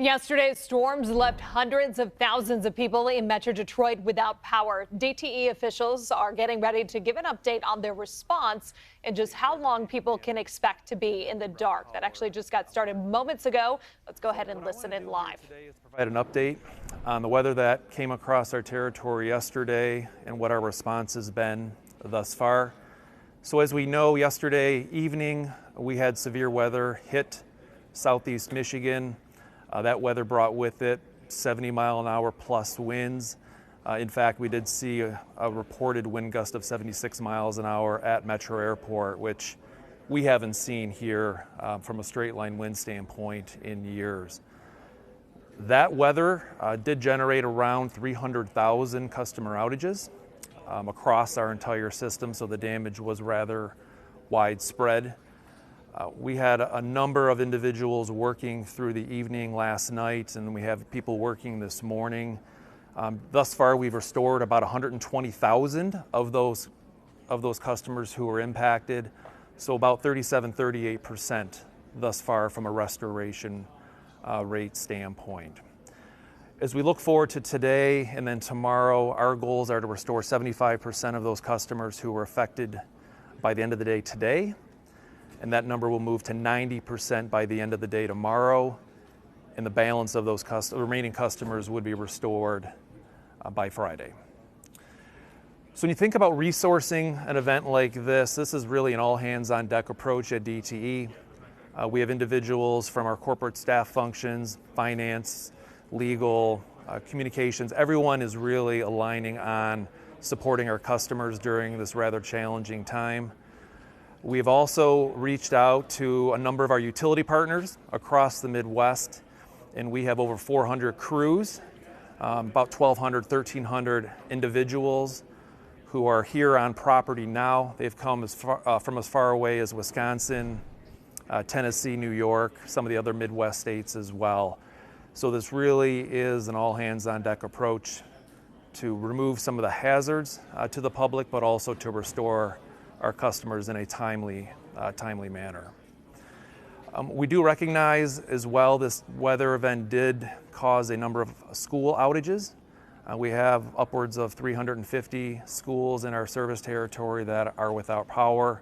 Yesterday's storms left hundreds of thousands of people in Metro Detroit without power. DTE officials are getting ready to give an update on their response and just how long people can expect to be in the dark. That actually just got started moments ago. Let's go ahead and listen in live. Today is provide an update on the weather that came across our territory yesterday and what our response has been thus far. So as we know, yesterday evening we had severe weather hit southeast Michigan. That weather brought with it 70-mile-an-hour plus winds. In fact, we did see a reported wind gust of 76 miles an hour at Metro Airport, which we haven't seen here from a straight line wind standpoint in years. That weather did generate around 300,000 customer outages across our entire system, so the damage was rather widespread. We had a number of individuals working through the evening last night, and we have people working this morning. Thus far, we've restored about 120,000 of those customers who were impacted, so about 38% thus far from a restoration rate standpoint. As we look forward to today and then tomorrow, our goals are to restore 75% of those customers who were affected by the end of the day today. And that number will move to 90% by the end of the day tomorrow, and the balance of those remaining customers would be restored by Friday. So when you think about resourcing an event like this is really an all-hands-on-deck approach at DTE. We have individuals from our corporate staff functions, finance, legal, communications. Everyone is really aligning on supporting our customers during this rather challenging time. We've also reached out to a number of our utility partners across the Midwest, and we have over 400 crews, about 1,200, 1,300 individuals who are here on property now. They've come from as far away as Wisconsin, Tennessee, New York, some of the other Midwest states as well. So this really is an all-hands-on-deck approach to remove some of the hazards to the public, but also to restore our customers in a timely manner. We do recognize as well this weather event did cause a number of school outages. We have upwards of 350 schools in our service territory that are without power.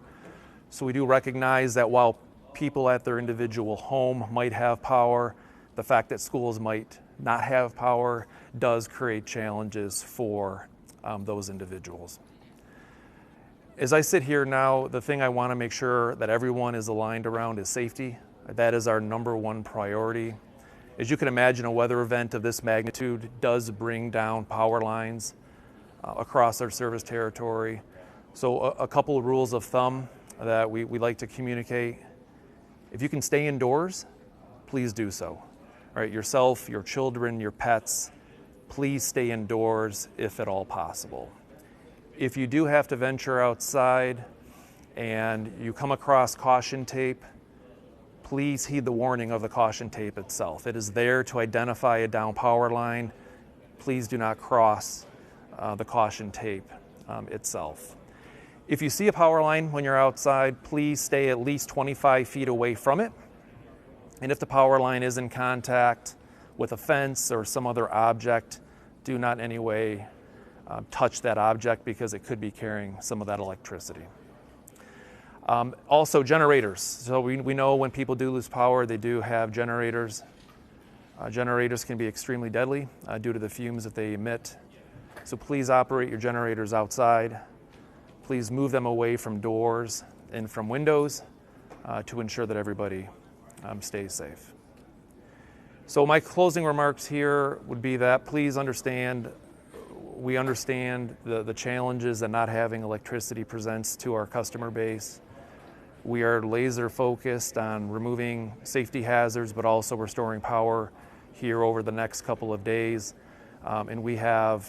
So we do recognize that while people at their individual home might have power, the fact that schools might not have power does create challenges for those individuals. As I sit here now, the thing I want to make sure that everyone is aligned around is safety. That is our number one priority. As you can imagine, a weather event of this magnitude does bring down power lines across our service territory. So a couple of rules of thumb that we like to communicate. If you can stay indoors, please do so. All right, yourself, your children, your pets, please stay indoors if at all possible. If you do have to venture outside and you come across caution tape, please heed the warning of the caution tape itself. It is there to identify a down power line. Please do not cross the caution tape itself. If you see a power line when you're outside, please stay at least 25 feet away from it. And if the power line is in contact with a fence or some other object, do not in any way touch that object because it could be carrying some of that electricity. Also generators. So we know when people do lose power, they do have generators. Generators can be extremely deadly due to the fumes that they emit. So please operate your generators outside. Please move them away from doors and from windows to ensure that everybody stays safe. So my closing remarks here would be that please understand, we understand the challenges that not having electricity presents to our customer base. We are laser focused on removing safety hazards, but also restoring power here over the next couple of days. And we have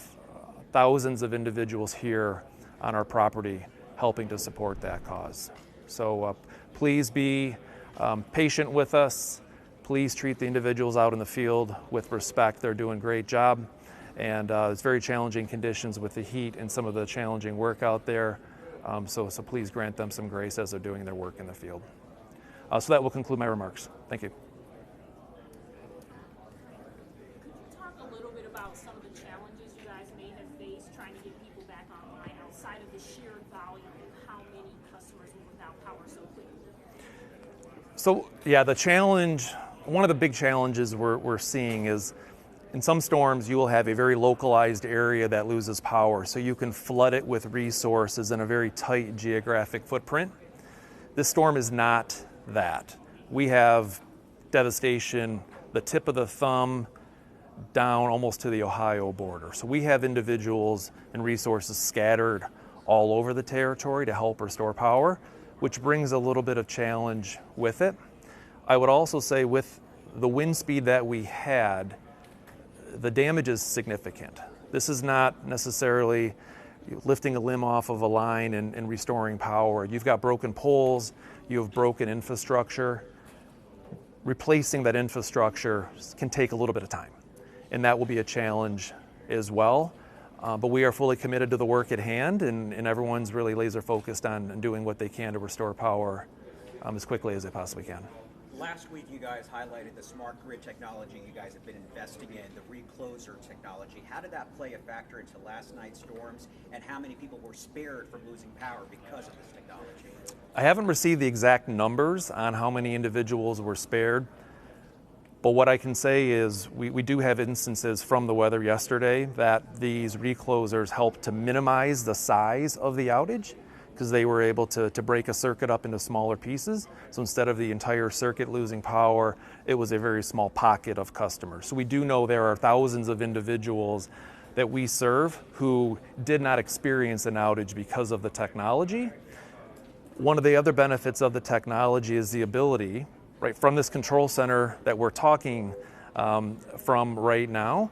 thousands of individuals here on our property helping to support that cause. So please be patient with us. Please treat the individuals out in the field with respect. They're doing a great job. And it's very challenging conditions with the heat and some of the challenging work out there. So please grant them some grace as they're doing their work in the field. So that will conclude my remarks. Thank you. about some of the challenges you guys may have faced trying to get people back online outside of the sheer volume of how many customers were without power so quickly? So yeah, the challenge, one of the big challenges we're seeing is in some storms you will have a very localized area that loses power, so you can flood it with resources in a very tight geographic footprint. This storm is not that. We have devastation, the tip of the thumb down almost to the Ohio border. So we have individuals and resources scattered all over the territory to help restore power, which brings a little bit of challenge with it. I would also say with the wind speed that we had, the damage is significant. This is not necessarily lifting a limb off of a line and restoring power. You've got broken poles, you have broken infrastructure. Replacing that infrastructure can take a little bit of time, and that will be a challenge as well. But we are fully committed to the work at hand, and everyone's really laser focused on doing what they can to restore power as quickly as they possibly can. Last week you guys highlighted the smart grid technology you guys have been investing in, the recloser technology. How did that play a factor into last night's storms, and how many people were spared from losing power because of this technology? I haven't received the exact numbers on how many individuals were spared, but what I can say is we do have instances from the weather yesterday that these reclosers helped to minimize the size of the outage, because they were able to break a circuit up into smaller pieces. So instead of the entire circuit losing power, it was a very small pocket of customers. So we do know there are thousands of individuals that we serve who did not experience an outage because of the technology. One of the other benefits of the technology is the ability, right, from this control center that we're talking from right now,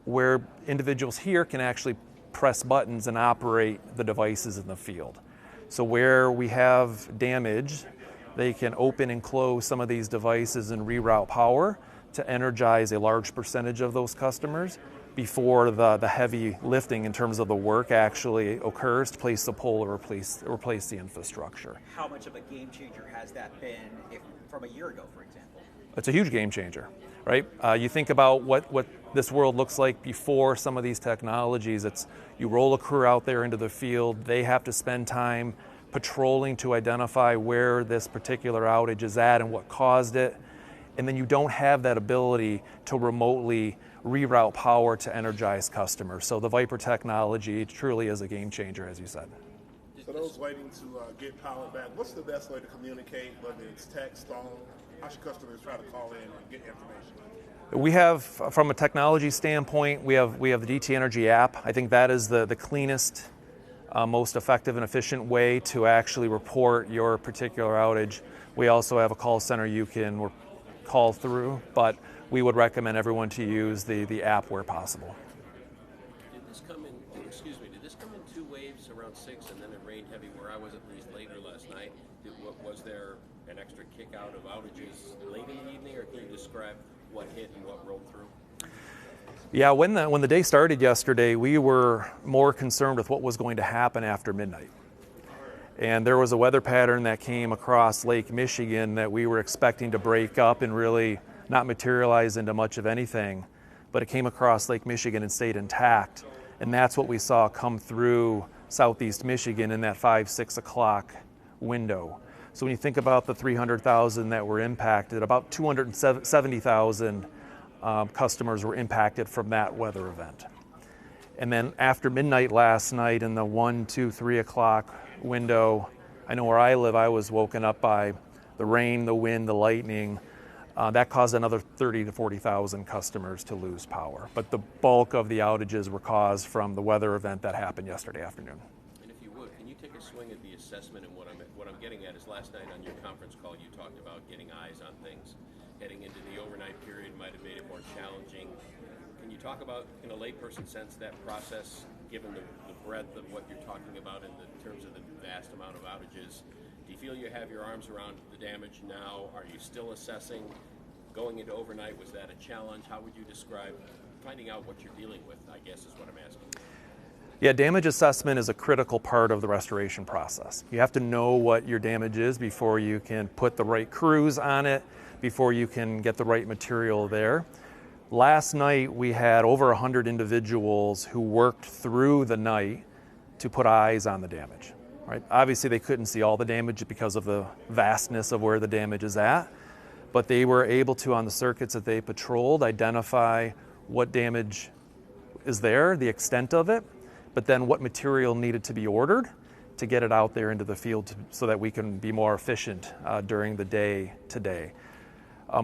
where individuals here can actually press buttons and operate the devices in the field. So where we have damage, they can open and close some of these devices and reroute power to energize a large percentage of those customers before the heavy lifting in terms of the work actually occurs to place the pole or replace the infrastructure. How much of a game changer has that been from a year ago, for example? It's a huge game changer, right? You think about what this world looks like before some of these technologies. It's you roll a crew out there into the field, they have to spend time patrolling to identify where this particular outage is at and what caused it, and then you don't have that ability to remotely reroute power to energize customers. So the Viper technology truly is a game changer, as you said. For those waiting to get power back, what's the best way to communicate, whether it's text, phone? How should customers try to call in and get information? We have, from a technology standpoint, we have the DTE Energy app. I think that is the cleanest, most effective and efficient way to actually report your particular outage. We also have a call center you can call through, but we would recommend everyone to use the app where possible. Did this come in two waves around 6 and then it rained heavy where I was at least later last night? Was there an extra kick out of outages late in the evening, or can you describe what hit and what rolled through? Yeah, when the day started yesterday, we were more concerned with what was going to happen after midnight. And there was a weather pattern that came across Lake Michigan that we were expecting to break up and really not materialize into much of anything, but it came across Lake Michigan and stayed intact. And that's what we saw come through southeast Michigan in that 5-6 o'clock window. So when you think about the 300,000 that were impacted, about 270,000 customers were impacted from that weather event. And then after midnight last night in the 1, 2, 3 o'clock window, I know where I live, I was woken up by the rain, the wind, the lightning. That caused another 30,000 to 40,000 customers to lose power. But the bulk of the outages were caused from the weather event that happened yesterday afternoon. And if you would, can you take a swing at the assessment? And what I'm getting at is last night on your conference call, you talked about getting eyes on things. Heading into the overnight period might have made it more challenging. Can you talk about, in a layperson sense, that process, given the breadth of what you're talking about in terms of the vast amount of outages? Do you feel you have your arms around the damage now? Are you still assessing? Going into overnight, was that a challenge? How would you describe finding out what you're dealing with, I guess is what I'm asking. Yeah, damage assessment is a critical part of the restoration process. You have to know what your damage is before you can put the right crews on it, before you can get the right material there. Last night we had over 100 individuals who worked through the night to put eyes on the damage. Right? Obviously they couldn't see all the damage because of the vastness of where the damage is at, but they were able to, on the circuits that they patrolled, identify what damage is there, the extent of it, but then what material needed to be ordered to get it out there into the field so that we can be more efficient during the day today.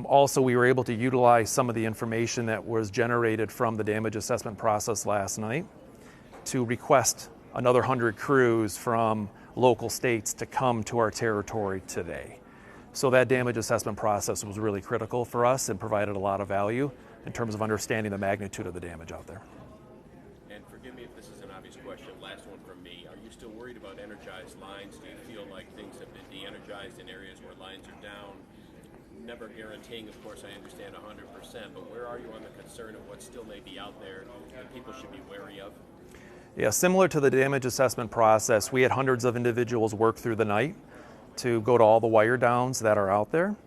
Also, we were able to utilize some of the information that was generated from the damage assessment process last night to request another 100 crews from local states to come to our territory today. So that damage assessment process was really critical for us and provided a lot of value in terms of understanding the magnitude of the damage out there. And forgive me if this is an obvious question, last one from me. Are you still worried about energized lines? Do you feel like things have been de-energized in areas where lines are down? Never guaranteeing, of course, I understand 100%, but where are you on the concern of what still may be out there that people should be wary of? Yeah, similar to the damage assessment process, we had hundreds of individuals work through the night to go to all the wire downs that are out there.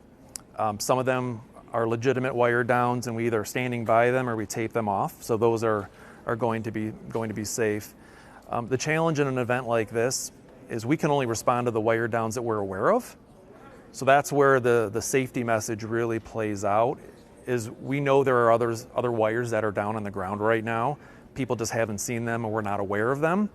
Some of them are legitimate wire downs, and we either are standing by them or we tape them off. So those are going to be safe. The challenge in an event like this is we can only respond to the wire downs that we're aware of. So that's where the safety message really plays out. Is we know there are other wires that are down on the ground right now. People just haven't seen them and we're not aware of them.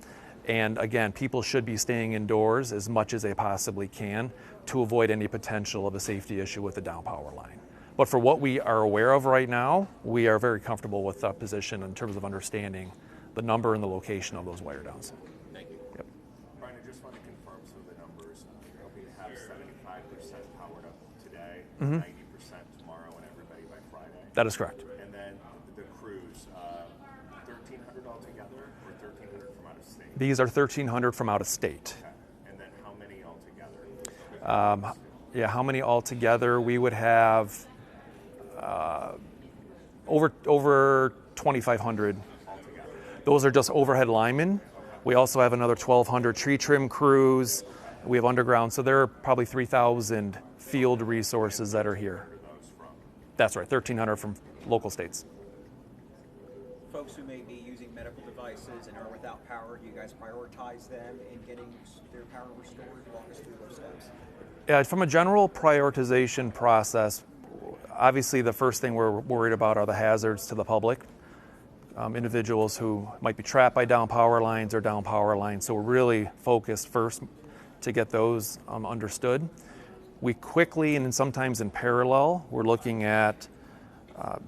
And again, people should be staying indoors as much as they possibly can to avoid any potential of a safety issue with the down power line. But for what we are aware of right now, we are very comfortable with that position in terms of understanding the number and the location of those wire downs. Thank you. Yep. Brian, I just want to confirm some of the numbers. You're hoping to have 75% powered up today, 90% tomorrow, and everybody by Friday. That is correct. And then the crews, 1,300 altogether, or 1,300 from out of state? These are 1,300 from out of state. Okay. And then how many altogether? How many altogether? We would have over 2,500. Altogether. Those are just overhead linemen. We also have another 1,200 tree trim crews. We have underground, so there are probably 3,000 field resources that are here. Those from? That's right, 1,300 from local states. Folks who may be using medical devices and are without power, do you guys prioritize them in getting their power restored? Walk us through those steps. Yeah, from a general prioritization process, obviously the first thing we're worried about are the hazards to the public. Individuals who might be trapped by down power lines or down power lines. So we're really focused first to get those understood. We quickly, and sometimes in parallel, we're looking at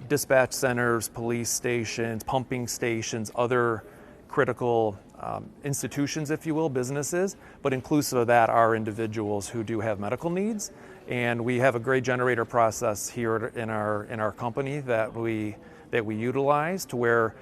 dispatch centers, police stations, pumping stations, other critical institutions, if you will, businesses, but inclusive of that are individuals who do have medical needs. And we have a great generator process here in our company that we utilize, to where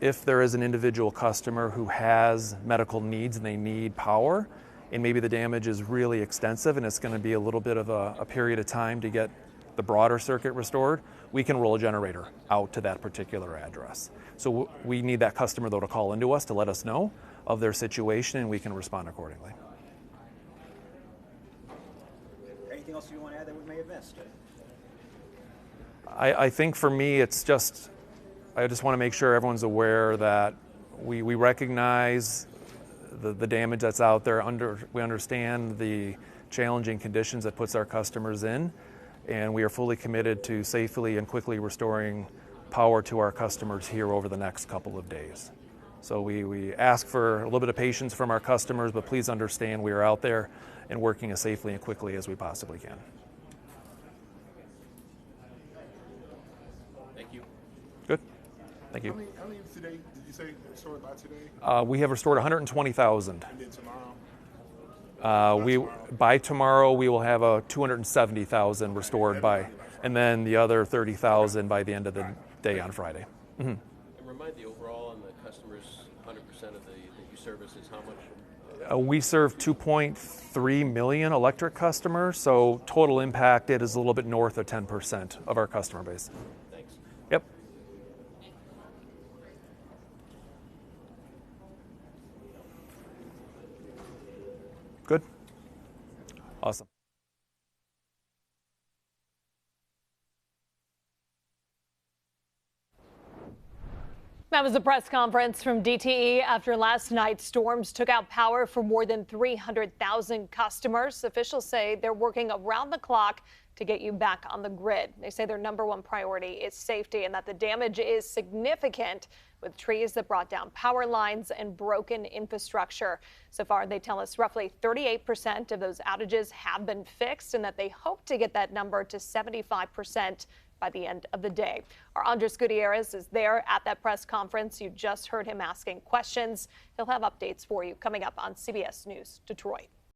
if there is an individual customer who has medical needs and they need power, and maybe the damage is really extensive and it's going to be a little bit of a period of time to get the broader circuit restored, we can roll a generator out to that particular address. So we need that customer, though, to call into us to let us know of their situation, and we can respond accordingly. Anything else you want to add that we may have missed? I think for me, I just want to make sure everyone's aware that we recognize the damage that's out there. We understand the challenging conditions that puts our customers in, and we are fully committed to safely and quickly restoring power to our customers here over the next couple of days. So we ask for a little bit of patience from our customers, but please understand we are out there and working as safely and quickly as we possibly can. Thank you. Good. Thank you. How many today did you say restored by today? We have restored 120,000. And then tomorrow? By tomorrow we will have a 270,000 restored by, and then the other 30,000 by the end of the day on Friday. Mm-hmm. And remind the overall on the customers, 100% of that you service is how much? We serve 2.3 million electric customers, so total impacted is a little bit north of 10% of our customer base. Thanks. Yep. Good. Awesome. That was a press conference from DTE after last night's storms took out power for more than 300,000 customers. Officials say they're working around the clock to get you back on the grid. They say their #1 priority is safety and that the damage is significant with trees that brought down power lines and broken infrastructure. So far, they tell us roughly 38% of those outages have been fixed and that they hope to get that number to 75% by the end of the day. Our Andres Gutierrez is there at that press conference. You just heard him asking questions. He'll have updates for you coming up on CBS News Detroit.